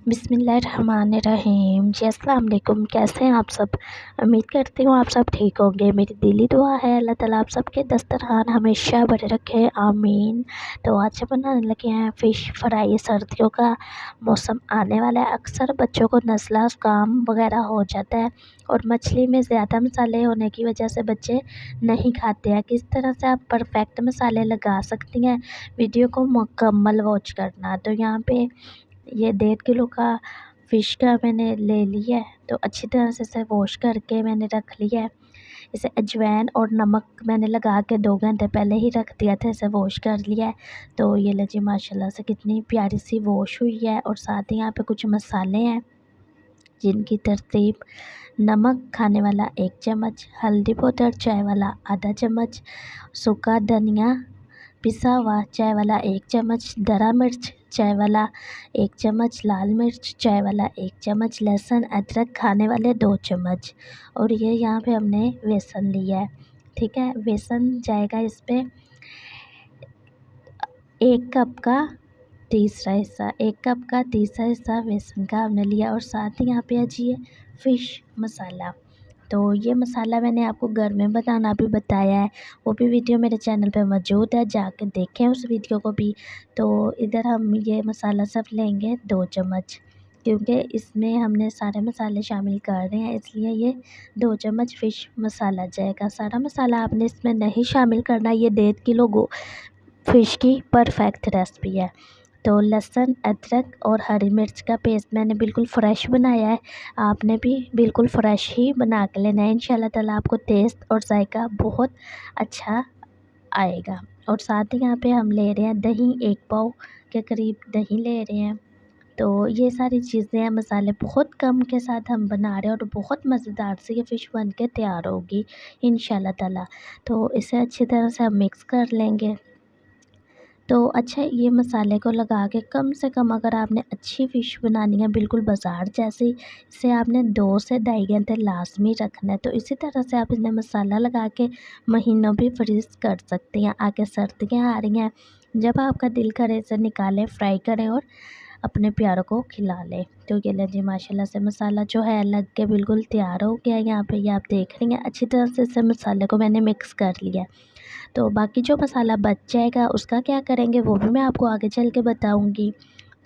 बिस्मिल्लाहिर्रहमानिर्रहीम। जी अस्सलाम वालेकुम। कैसे हैं आप सब? उम्मीद करती हूँ आप सब ठीक होंगे। मेरी दिली दुआ है अल्लाह ताला आप सबके दस्तरखान हमेशा भरे रखे, आमीन। तो आज बनाने लगे हैं फ़िश फ्राई। सर्दियों का मौसम आने वाला है, अक्सर बच्चों को नज़ला ज़ुकाम वगैरह हो जाता है और मछली में ज़्यादा मसाले होने की वजह से बच्चे नहीं खाते हैं। किस तरह से आप परफेक्ट मसाले लगा सकती हैं, वीडियो को मुकम्मल वॉच करना। तो यहाँ पे ये 1.5 किलो का फ़िश का मैंने ले लिया है, तो अच्छी तरह से इसे वॉश करके मैंने रख लिया है। इसे अजवाइन और नमक मैंने लगा के 2 घंटे पहले ही रख दिया था, इसे वॉश कर लिया है। तो ये लीजिए माशाल्लाह से कितनी प्यारी सी वॉश हुई है। और साथ ही यहाँ पे कुछ मसाले हैं जिनकी तरतीब: नमक खाने वाला 1 चम्मच, हल्दी पाउडर चाय वाला आधा चम्मच, सूखा धनिया पिसा हुआ चाय वाला 1 चम्मच, दरा मिर्च चाय वाला 1 चम्मच, लाल मिर्च चाय वाला 1 चम्मच, लहसुन अदरक खाने वाले 2 चम्मच। और ये यहाँ पे हमने बेसन लिया है, ठीक है। बेसन जाएगा इस पे 1 कप का तीसरा हिस्सा, 1 कप का तीसरा हिस्सा बेसन का हमने लिया। और साथ ही यहाँ पे है जी फ़िश मसाला। तो ये मसाला मैंने आपको घर में बनाना भी बताया है, वो भी वीडियो मेरे चैनल पे मौजूद है, जाके देखें उस वीडियो को भी। तो इधर हम ये मसाला सब लेंगे 2 चम्मच, क्योंकि इसमें हमने सारे मसाले शामिल कर रहे हैं, इसलिए ये 2 चम्मच फ़िश मसाला जाएगा। सारा मसाला आपने इसमें नहीं शामिल करना, ये 1.5 किलो फ़िश की परफेक्ट रेसिपी है। तो लहसुन अदरक और हरी मिर्च का पेस्ट मैंने बिल्कुल फ़्रेश बनाया है, आपने भी बिल्कुल फ़्रेश ही बना के लेना है। इंशाल्लाह ताला आपको टेस्ट और जायका बहुत अच्छा आएगा। और साथ ही यहाँ पे हम ले रहे हैं दही, 1 पाव के करीब दही ले रहे हैं। तो ये सारी चीज़ें हैं, मसाले बहुत कम के साथ हम बना रहे हैं और बहुत मज़ेदार से ये फ़िश बन के तैयार होगी इंशाल्लाह ताला। तो इसे अच्छी तरह से हम मिक्स कर लेंगे। तो अच्छा, ये मसाले को लगा के कम से कम अगर आपने अच्छी फ़िश बनानी है बिल्कुल बाज़ार जैसी, इसे आपने 2 से ढाई घंटे लाज़मी रखना है। तो इसी तरह से आप इसमें मसाला लगा के महीनों भी फ्रीज़ कर सकते हैं। आगे सर्दियाँ आ रही हैं, जब आपका दिल करे इसे निकालें, फ्राई करें और अपने प्यारों को खिला लें। तो ये लीजिए माशाल्लाह से मसाला जो है लग के बिल्कुल तैयार हो गया है। यहाँ पे ये आप देख रही हैं, अच्छी तरह से इसे मसाले को मैंने मिक्स कर लिया है। तो बाकी जो मसाला बच जाएगा उसका क्या करेंगे वो भी मैं आपको आगे चल के बताऊंगी।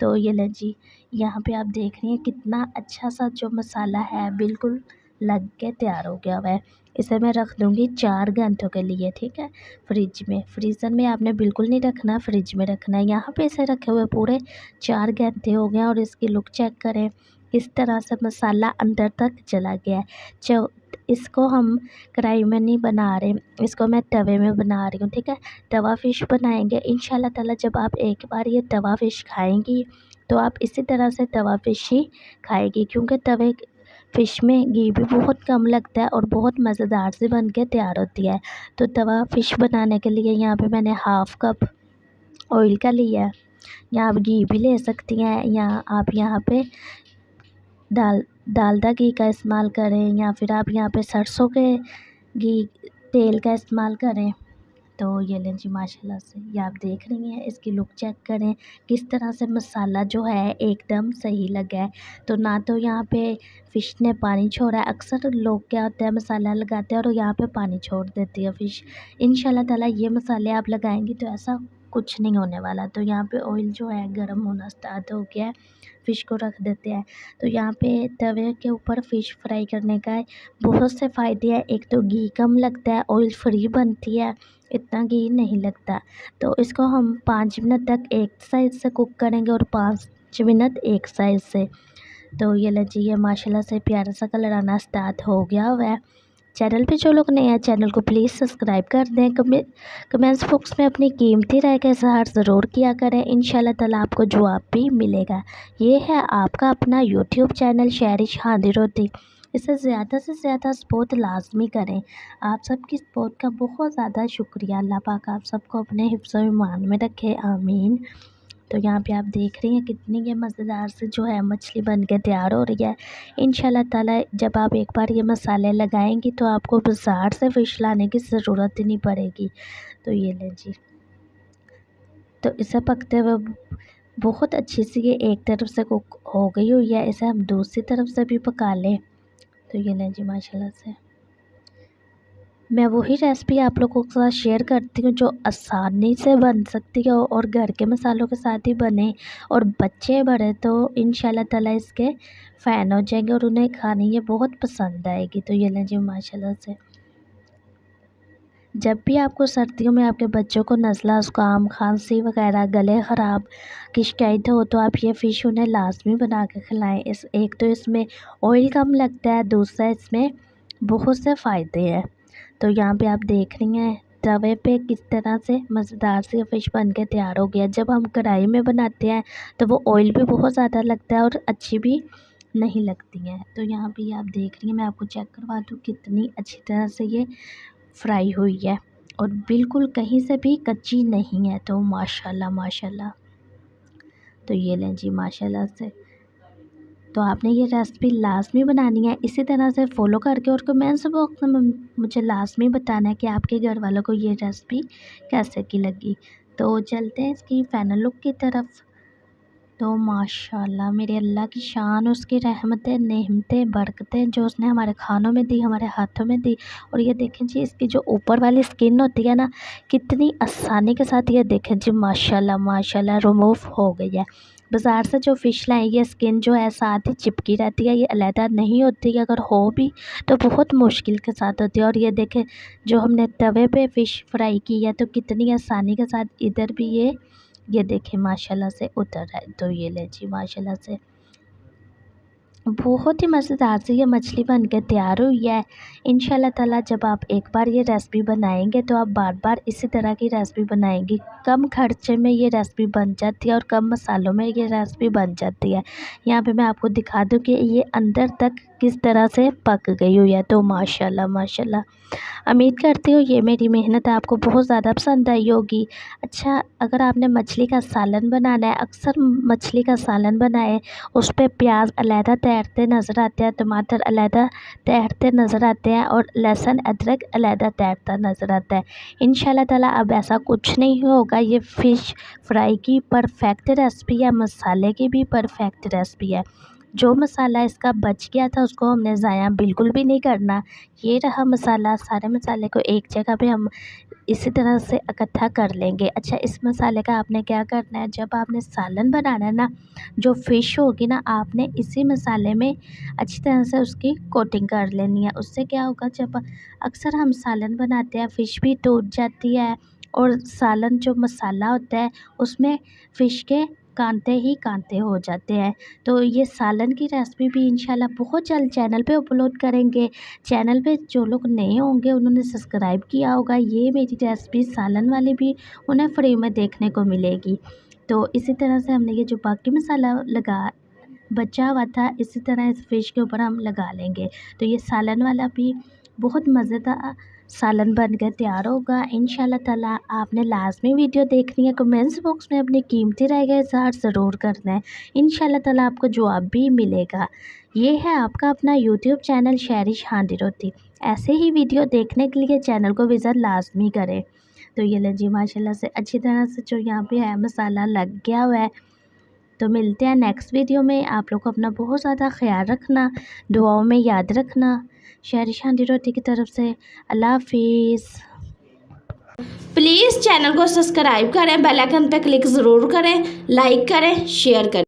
तो ये लें जी, यहाँ पे आप देख रही हैं कितना अच्छा सा जो मसाला है बिल्कुल लग के तैयार हो गया हुआ है। इसे मैं रख दूँगी 4 घंटों के लिए, ठीक है, फ्रिज में। फ्रीज़र में आपने बिल्कुल नहीं रखना, फ्रिज में रखना है। यहाँ पे इसे रखे हुए पूरे 4 घंटे हो गए और इसकी लुक चेक करें, किस तरह से मसाला अंदर तक चला गया है। जो इसको हम कढ़ाई में नहीं बना रहे, इसको मैं तवे में बना रही हूँ, ठीक है। तवा फ़िश बनाएंगे इंशाल्लाह ताला। जब आप एक बार ये तवा फ़िश खाएंगी तो आप इसी तरह से तवा फ़िश ही खाएगी, क्योंकि तवे फ़िश में घी भी बहुत कम लगता है और बहुत मज़ेदार से बन के तैयार होती है। तो तवा फ़िश बनाने के लिए यहाँ पे मैंने 1/2 कप ऑयल का लिया है। या आप घी भी ले सकती हैं, या आप यहाँ पे डालडा घी का इस्तेमाल करें, या फिर आप यहाँ पे सरसों के घी तेल का इस्तेमाल करें। तो ये लें जी माशाल्लाह से, ये आप देख रही हैं, इसकी लुक चेक करें, किस तरह से मसाला जो है एकदम सही लगा है। तो ना तो यहाँ पे फ़िश ने पानी छोड़ा है, अक्सर लोग क्या होता है मसाला लगाते हैं और यहाँ पे पानी छोड़ देती है फ़िश। इंशाल्लाह ताला ये मसाले आप लगाएंगी तो ऐसा कुछ नहीं होने वाला। तो यहाँ पे ऑयल जो है गर्म होना स्टार्ट हो गया है, फ़िश को रख देते हैं। तो यहाँ पे तवे के ऊपर फ़िश फ्राई करने का बहुत से फ़ायदे हैं। एक तो घी कम लगता है, ऑयल फ्री बनती है, इतना घी नहीं लगता। तो इसको हम 5 मिनट तक एक साइड से कुक करेंगे और 5 मिनट एक साइड से। तो ये लीजिए, ये माशाल्लाह से प्यारा सा कलर आना स्टार्ट हो गया हुआ है। चैनल पे जो लोग नए हैं चैनल को प्लीज़ सब्सक्राइब कर दें। कमेंट्स बॉक्स में अपनी कीमती राय का इज़हार ज़रूर किया करें, इंशाल्लाह ताला आपको जवाब भी मिलेगा। ये है आपका अपना यूट्यूब चैनल शहरिश हांदी रोटी। इसे ज़्यादा से ज़्यादा सपोर्ट लाजमी करें। आप सबकी सपोर्ट का बहुत ज़्यादा शुक्रिया। अल्लाह पाक आप सबको अपने हिफ्ज़ व ईमान में रखे, आमीन। तो यहाँ पे आप देख रही हैं कितनी ये मज़ेदार से जो है मछली बन के तैयार हो रही है। इंशाल्लाह ताला जब आप एक बार ये मसाले लगाएंगी तो आपको बाज़ार से फ़िश लाने की ज़रूरत ही नहीं पड़ेगी। तो ये लें जी, तो इसे पकते हुए बहुत अच्छी सी ये एक तरफ से कुक हो गई हुई है। इसे हम दूसरी तरफ से भी पका लें। तो ये लें जी माशाल्लाह से। मैं वही रेसिपी आप लोगों के साथ शेयर करती हूँ जो आसानी से बन सकती है और घर के मसालों के साथ ही बने, और बच्चे बड़े तो इंशाल्लाह ताला इसके फ़ैन हो जाएंगे और उन्हें खानी ये बहुत पसंद आएगी। तो ये लें जी माशाल्लाह से। जब भी आपको सर्दियों में आपके बच्चों को नज़ला, ज़ुकाम, खांसी वगैरह, गले ख़राब की शिकायत हो तो आप ये फ़िश उन्हें लाज़मी बना के खिलाएं। एक तो इसमें ऑयल कम लगता है, दूसरा इसमें बहुत से फ़ायदे हैं। तो यहाँ पे आप देख रही हैं तवे पे किस तरह से मज़ेदार सी फ़िश बन के तैयार हो गया। जब हम कढ़ाई में बनाते हैं तो वो ऑयल भी बहुत ज़्यादा लगता है और अच्छी भी नहीं लगती हैं। तो यहाँ पे आप देख रही हैं, मैं आपको चेक करवा दूँ कितनी अच्छी तरह से ये फ्राई हुई है और बिल्कुल कहीं से भी कच्ची नहीं है। तो माशाल्लाह माशाल्लाह। तो ये लें जी माशाल्लाह से। तो आपने ये रेसिपी लाज़मी बनानी है, इसी तरह से फ़ॉलो करके और कमेंट्स बॉक्स में मुझे लाज़मी बताना है कि आपके घर वालों को ये रेसिपी कैसे की लगी। तो चलते हैं इसकी फ़ाइनल लुक की तरफ। तो माशाल्लाह मेरे अल्लाह की शान, उसकी रहमतें, नेमतें, बरकतें जो उसने हमारे खानों में दी, हमारे हाथों में दी। और ये देखें जी इसकी जो ऊपर वाली स्किन होती है ना, कितनी आसानी के साथ ये देखें जी माशाल्लाह माशाल्लाह रिमूव हो गई है। बाज़ार से जो फ़िश लाएँ ये स्किन जो है साथ ही चिपकी रहती है, ये अलहदा नहीं होती है, अगर हो भी तो बहुत मुश्किल के साथ होती है। और ये देखें जो हमने तवे पे फ़िश फ्राई की है तो कितनी आसानी के साथ इधर भी ये देखें माशाल्लाह से उतर है। तो ये ले जी माशाल्लाह से बहुत ही मज़ेदार से ये मछली बन के तैयार हुई है। इंशाल्लाह ताला जब आप एक बार ये रेसिपी बनाएंगे तो आप बार बार इसी तरह की रेसिपी बनाएंगी। कम खर्चे में ये रेसिपी बन जाती है और कम मसालों में ये रेसिपी बन जाती है। यहाँ पे मैं आपको दिखा दूँ कि ये अंदर तक किस तरह से पक गई हुई है। तो माशाल्लाह माशाल्लाह। उम्मीद करती हूँ ये मेरी मेहनत आपको बहुत ज़्यादा पसंद आई होगी। अच्छा, अगर आपने मछली का सालन बनाना है, अक्सर मछली का सालन बनाए उस पे प्याज अलहदा तैरते नज़र आते हैं, टमाटर अलहदा तैरते नज़र आते हैं और लहसुन अदरक अलहदा तैरता नज़र आता है। इंशाल्लाह ताला अब ऐसा कुछ नहीं होगा। ये फ़िश फ्राई की परफेक्ट रेसिपी है, मसाले की भी परफेक्ट रेसिपी है। जो मसाला इसका बच गया था उसको हमने ज़ाया बिल्कुल भी नहीं करना। ये रहा मसाला, सारे मसाले को एक जगह पे हम इसी तरह से इकट्ठा कर लेंगे। अच्छा, इस मसाले का आपने क्या करना है, जब आपने सालन बनाना है ना, जो फ़िश होगी ना आपने इसी मसाले में अच्छी तरह से उसकी कोटिंग कर लेनी है। उससे क्या होगा, जब अक्सर हम सालन बनाते हैं फ़िश भी टूट जाती है और सालन जो मसाला होता है उसमें फ़िश के कांटे ही कांटे हो जाते हैं। तो ये सालन की रेसिपी भी इंशाल्लाह बहुत जल्द चैनल पे अपलोड करेंगे। चैनल पे जो लोग नए होंगे उन्होंने सब्सक्राइब किया होगा, ये मेरी रेसिपी सालन वाली भी उन्हें फ्री में देखने को मिलेगी। तो इसी तरह से हमने ये जो बाकी मसाला लगा बचा हुआ था इसी तरह इस फ़िश के ऊपर हम लगा लेंगे। तो ये सालन वाला भी बहुत मज़ेदार सालन बन कर तैयार होगा। इंशाल्लाह ताला आपने लाज़मी वीडियो देखनी है। कमेंट्स बॉक्स में अपनी कीमती राय का इज़हार ज़रूर करना है। इंशाल्लाह ताला आपको जवाब भी मिलेगा। ये है आपका अपना यूट्यूब चैनल शहरिश हांडी रोटी। ऐसे ही वीडियो देखने के लिए चैनल को विज़िट लाज़मी करें। तो ये लें जी माशाल्लाह से अच्छी तरह से जो यहाँ पे है मसाला लग गया हुआ है। तो मिलते हैं नेक्स्ट वीडियो में। आप लोग अपना बहुत ज़्यादा ख्याल रखना, दुआओं में याद रखना। शहरिश हांडी रोटी की तरफ से अल्लाह हाफिज़। प्लीज़ चैनल को सब्सक्राइब करें, बेल आइकन पर क्लिक ज़रूर करें, लाइक करें, शेयर करें।